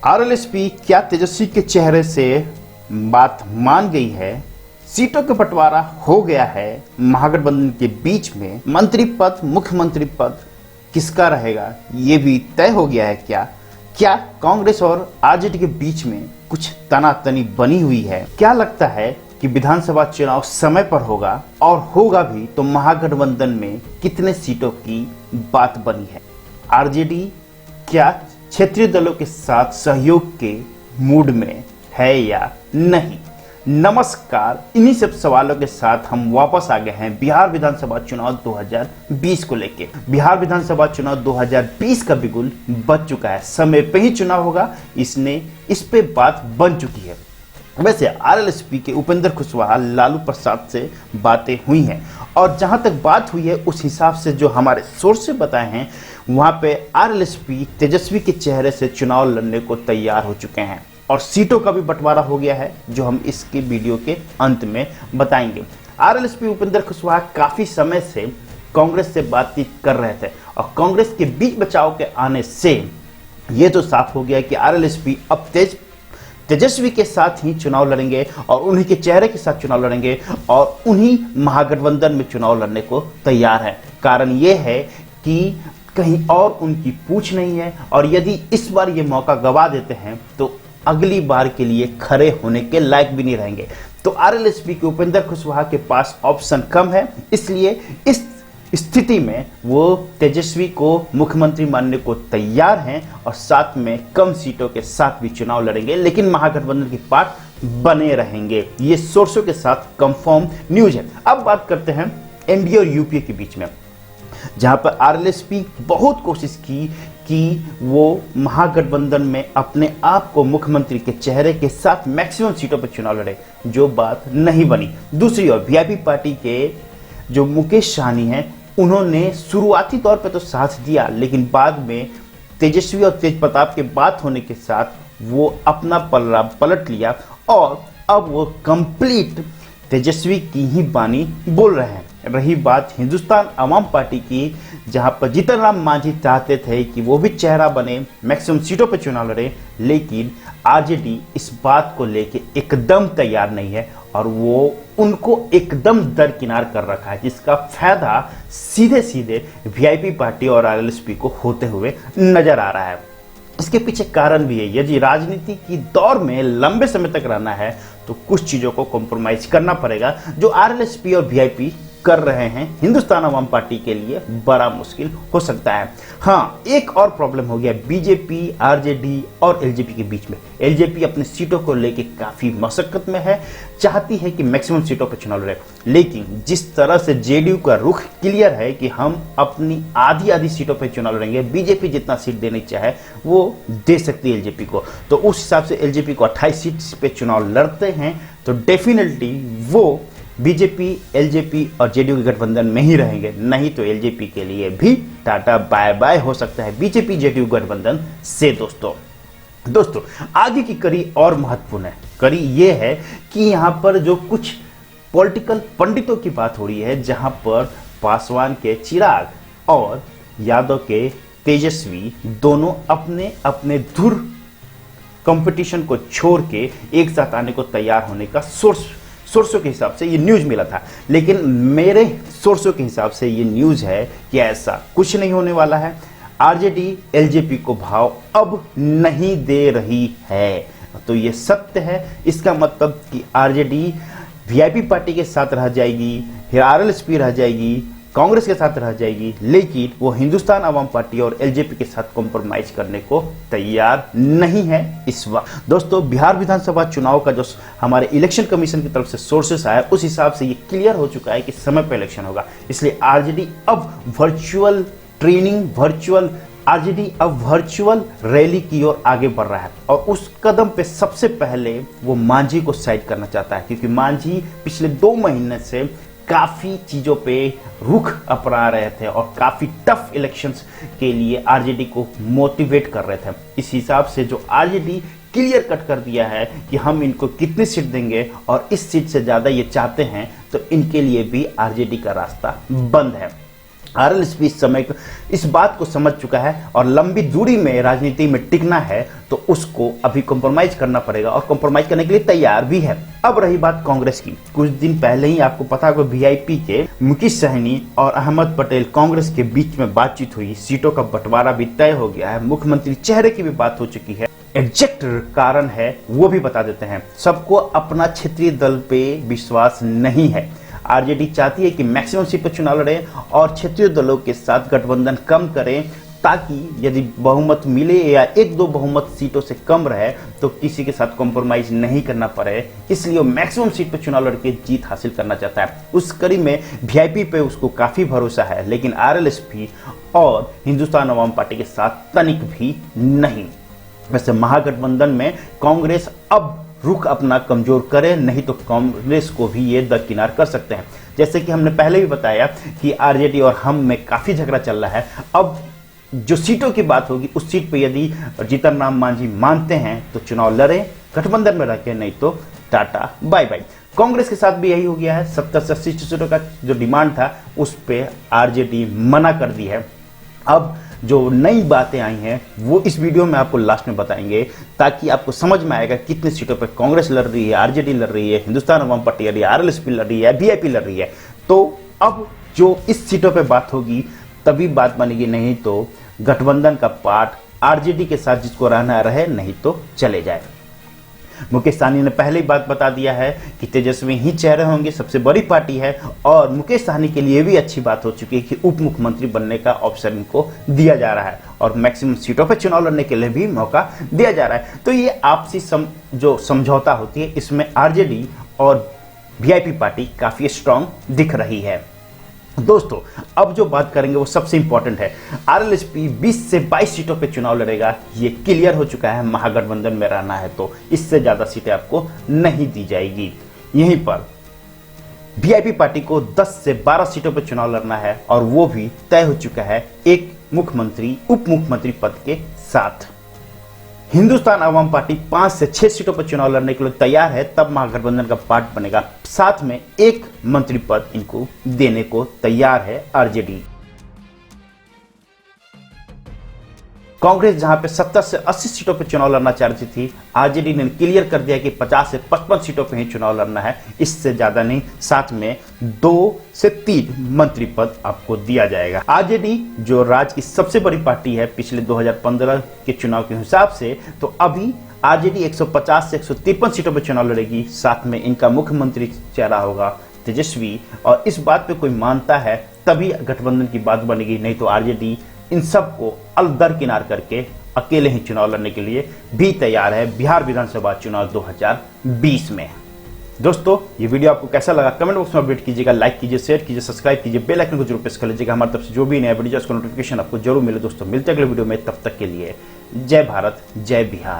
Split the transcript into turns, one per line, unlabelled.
RLSP क्या तेजस्वी के चेहरे से बात मान गई है? सीटों का बंटवारा हो गया है महागठबंधन के बीच में। मंत्री पद, मुख्यमंत्री पद किसका रहेगा ये भी तय हो गया है क्या? क्या कांग्रेस और आरजेडी के बीच में कुछ तनातनी बनी हुई है? क्या लगता है कि विधानसभा चुनाव समय पर होगा, और होगा भी तो महागठबंधन में कितने सीटों की बात बनी है? आरजेडी क्या क्षेत्रीय दलों के साथ सहयोग के मूड में है या नहीं? नमस्कार, इन्हीं सब सवालों के साथ हम वापस आ गए हैं बिहार विधानसभा चुनाव 2020 को लेके। बिहार विधानसभा चुनाव 2020 का बिगुल बज चुका है, समय पे ही चुनाव होगा, इस पे बात बन चुकी है। वैसे आरएलएसपी के उपेंद्र कुशवाहा, लालू प्रसाद से बातें हुई हैं, और जहां तक बात हुई है उस हिसाब से जो हमारे सोर्स से बताए हैं, वहां पे आरएलएसपी तेजस्वी के चेहरे से चुनाव लड़ने को तैयार हो चुके हैं, और सीटों का भी बंटवारा हो गया है जो हम इसके वीडियो के अंत में बताएंगे। आरएलएसपी उपेंद्र कुशवाहा काफी समय से कांग्रेस से बातचीत कर रहे थे, और कांग्रेस के बीच बचाव के आने से यह तो साफ हो गया कि आरएलएसपी अब तेजस्वी के साथ ही चुनाव लड़ेंगे, और उन्हीं के चेहरे के साथ चुनाव लड़ेंगे, और उन्हीं महागठबंधन में चुनाव लड़ने को तैयार है। कारण यह है कि कहीं और उनकी पूछ नहीं है, और यदि इस बार ये मौका गवा देते हैं तो अगली बार के लिए खड़े होने के लायक भी नहीं रहेंगे। तो आरएलएसपी के उपेंद्र कुशवाहा के पास ऑप्शन कम है, इसलिए इस स्थिति में वो तेजस्वी को मुख्यमंत्री मानने को तैयार हैं, और साथ में कम सीटों के साथ भी चुनाव लड़ेंगे, लेकिन महागठबंधन के पार्ट बने रहेंगे। ये सोर्सों के साथ कंफर्म न्यूज है। अब बात करते हैं एनडीए और यूपीए के बीच में, जहां पर आरएलएसपी बहुत कोशिश की कि वो महागठबंधन में अपने आप को मुख्यमंत्री के चेहरे के साथ मैक्सिमम सीटों पर चुनाव लड़े, जो बात नहीं बनी। दूसरी ओर वीआईपी पार्टी के जो मुकेश सहनी हैं, उन्होंने शुरुआती तौर पर तो साथ दिया, लेकिन बाद में तेजस्वी और तेजप्रताप के बात होने के साथ वो अपना पलड़ा पलट लिया, और अब वो कंप्लीट तेजस्वी की ही बानी बोल रहे हैं। रही बात हिंदुस्तान अवाम पार्टी की, जहां पर जीतन राम मांझी चाहते थे कि वो भी चेहरा बने, मैक्सिमम सीटों पर चुनाव लड़े, लेकिन आरजेडी इस बात को लेके एकदम तैयार नहीं है, और वो उनको एकदम दरकिनार कर रखा है, जिसका फायदा सीधे सीधे वीआईपी पार्टी और आरएलएसपी को होते हुए नजर आ रहा है। इसके पीछे कारण भी है, यदि राजनीति की दौर में लंबे समय तक रहना है तो कुछ चीजों को कॉम्प्रोमाइज करना पड़ेगा, जो आरएलएसपी और वीआईपी कर रहे हैं। हिंदुस्तान अवाम पार्टी के लिए बड़ा मुश्किल हो सकता है। हाँ, एक और प्रॉब्लम हो गया बीजेपी, आरजेडी और एलजेपी के बीच में। एलजेपी अपनी सीटों को लेके काफी मशक्कत में है, चाहती है कि मैक्सिमम सीटों पर चुनाव लड़े, लेकिन जिस तरह से जेडीयू का रुख क्लियर है कि हम अपनी आधी सीटों पर चुनाव लड़ेंगे, बीजेपी जितना सीट देनी चाहे वो दे सकती है एलजेपी को, तो उस हिसाब से एलजेपी को 28 सीट पे चुनाव लड़ते हैं, तो डेफिनेटली वो बीजेपी, एलजेपी और जेडीयू के गठबंधन में ही रहेंगे। नहीं तो एलजेपी के लिए भी टाटा बाय बाय हो सकता है बीजेपी जेडीयू गठबंधन से। दोस्तों आगे की कड़ी और महत्वपूर्ण है। कड़ी ये है कि यहाँ पर जो कुछ पॉलिटिकल पंडितों की बात हो रही है, जहां पर पासवान के चिराग और यादव के तेजस्वी दोनों अपने अपने धुर कंपटीशन को छोड़ के एक साथ आने को तैयार होने का सोर्सों के हिसाब से ये न्यूज मिला था, लेकिन मेरे सोर्सों के हिसाब से ये न्यूज है कि ऐसा कुछ नहीं होने वाला है। आरजेडी एलजेपी को भाव अब नहीं दे रही है, तो ये सत्य है। इसका मतलब कि आरजेडी वीआईपी पार्टी के साथ रह जाएगी, फिर आरएलएसपी रह जाएगी, कांग्रेस के साथ रह जाएगी, लेकिन वो हिंदुस्तान अवाम पार्टी और एलजेपी के साथ कॉम्प्रोमाइज करने को तैयार नहीं है इस वक्त। दोस्तों, बिहार विधानसभा चुनाव का जो हमारे इलेक्शन कमीशन की तरफ से सोर्सेस आया, उस हिसाब से ये क्लियर हो चुका है कि समय पर इलेक्शन होगा, इसलिए आरजेडी अब वर्चुअल ट्रेनिंग, आरजेडी अब वर्चुअल रैली की ओर आगे बढ़ रहा है, और उस कदम पे सबसे पहले वो मांझी को साइड करना चाहता है, क्योंकि मांझी पिछले 2 महीने से काफी चीजों पे रुख अपना रहे थे और काफी टफ इलेक्शंस के लिए आरजेडी को मोटिवेट कर रहे थे। इस हिसाब से जो आरजेडी क्लियर कट कर दिया है कि हम इनको कितनी सीट देंगे, और इस सीट से ज्यादा ये चाहते हैं, तो इनके लिए भी आरजेडी का रास्ता बंद है। आरएलएसपी इस समय इस बात को समझ चुका है और लंबी दूरी में राजनीति में टिकना है तो उसको अभी कॉम्प्रोमाइज करना पड़ेगा और कॉम्प्रोमाइज करने के लिए तैयार भी है। अब रही बात कांग्रेस की, कुछ दिन पहले ही आपको पता होगा वीआईपी के मुकेश सहनी और अहमद पटेल कांग्रेस के बीच में बातचीत हुई, सीटों का बंटवारा भी तय हो गया है, मुख्यमंत्री चेहरे की भी बात हो चुकी है। एग्जैक्ट कारण है वो भी बता देते हैं। सबको अपना क्षेत्रीय दल पे विश्वास नहीं है। आरजेडी चाहती है कि मैक्सिमम सीट पर चुनाव लड़े और क्षेत्रीय दलों के साथ गठबंधन कम करें, ताकि यदि बहुमत मिले या एक दो बहुमत सीटों से कम रहे तो किसी के साथ कॉम्प्रोमाइज नहीं करना पड़े। इसलिए वो मैक्सिमम सीट पर चुनाव लड़के जीत हासिल करना चाहता है। उस कड़ी में वीआईपी पे उसको काफी भरोसा है, लेकिन आरएलएसपी और हिंदुस्तान अवाम पार्टी के साथ तनिक भी नहीं। वैसे महागठबंधन में कांग्रेस अब रुख अपना कमजोर करे, नहीं तो कांग्रेस को भी ये दरकिनार कर सकते हैं। जैसे कि हमने पहले भी बताया कि आरजेडी और हम में काफी झगड़ा चल रहा है। अब जो सीटों की बात होगी उस सीट पे यदि जीतन राम मांझी मानते हैं तो चुनाव लड़े, गठबंधन में रखे, नहीं तो टाटा बाय बाय। कांग्रेस के साथ भी यही हो गया है। 70 से 80 सीटों का जो डिमांड था उस पे आरजेडी मना कर दी है। अब जो नई बातें आई हैं वो इस वीडियो में आपको लास्ट में बताएंगे, ताकि आपको समझ में आएगा कितने सीटों पर कांग्रेस लड़ रही है, आरजेडी लड़ रही है, हिंदुस्तान अवाम पार्टी लड़ रही है, आरएलएसपी लड़ रही है, वीआईपी लड़ रही है। तो अब जो इस सीटों पे बात होगी तभी बात बनेगी, नहीं तो गठबंधन का पार्ट आरजेडी के साथ जिसको रहना रहे, नहीं तो चले जाए। मुकेश सहनी ने पहले ही बात बता दिया है कि तेजस्वी ही चेहरे होंगे, सबसे बड़ी पार्टी है और मुकेश सहनी के लिए भी अच्छी बात हो चुकी है कि उप मुख्यमंत्री बनने का ऑप्शन इनको दिया जा रहा है और मैक्सिमम सीटों पर चुनाव लड़ने के लिए भी मौका दिया जा रहा है। तो ये आपसी जो समझौता होती है इसमें आरजेडी और वीआईपी पार्टी काफी स्ट्रांग दिख रही है। दोस्तों अब जो बात करेंगे वो सबसे इंपॉर्टेंट है। आरएलएसपी 20 से 22 सीटों पे चुनाव लड़ेगा, ये क्लियर हो चुका है। महागठबंधन में रहना है तो इससे ज्यादा सीटें आपको नहीं दी जाएगी। यहीं पर वीआईपी पार्टी को 10 से 12 सीटों पर चुनाव लड़ना है और वो भी तय हो चुका है एक मुख्यमंत्री उप मुख्यमंत्री पद के साथ। हिंदुस्तान अवाम पार्टी 5 से 6 सीटों पर चुनाव लड़ने के लिए तैयार है, तब महागठबंधन का पार्ट बनेगा। साथ में एक मंत्री पद इनको देने को तैयार है आरजेडी। कांग्रेस जहां पे 70 से 80 सीटों पर चुनाव लड़ना चाहती थी, आरजेडी ने क्लियर कर दिया कि 50 से 55 सीटों पर ही चुनाव लड़ना है, इससे ज्यादा नहीं। साथ में 2 से 3 मंत्री पद आपको दिया जाएगा। आरजेडी जो राज्य की सबसे बड़ी पार्टी है पिछले 2015 के चुनाव के हिसाब से, तो अभी आरजेडी 150 से 153 सीटों पर चुनाव लड़ेगी। साथ में इनका मुख्यमंत्री चेहरा होगा तेजस्वी, और इस बात पे कोई मानता है तभी गठबंधन की बात बनेगी, नहीं तो आरजेडी इन सबको दरकिनार करके अकेले ही चुनाव लड़ने के लिए भी तैयार है बिहार विधानसभा चुनाव 2020 में। दोस्तों ये वीडियो आपको कैसा लगा कमेंट बॉक्स में अपडेट कीजिएगा, लाइक कीजिए, शेयर कीजिए, सब्सक्राइब कीजिए, बेल आइकन को जरूर प्रेस कर लीजिएगा। हमारी तरफ से जो भी नया वीडियो उसका नोटिफिकेशन आपको जरूर मिले। दोस्तों मिलते अगले वीडियो में, तब तक के लिए जय भारत जय बिहार।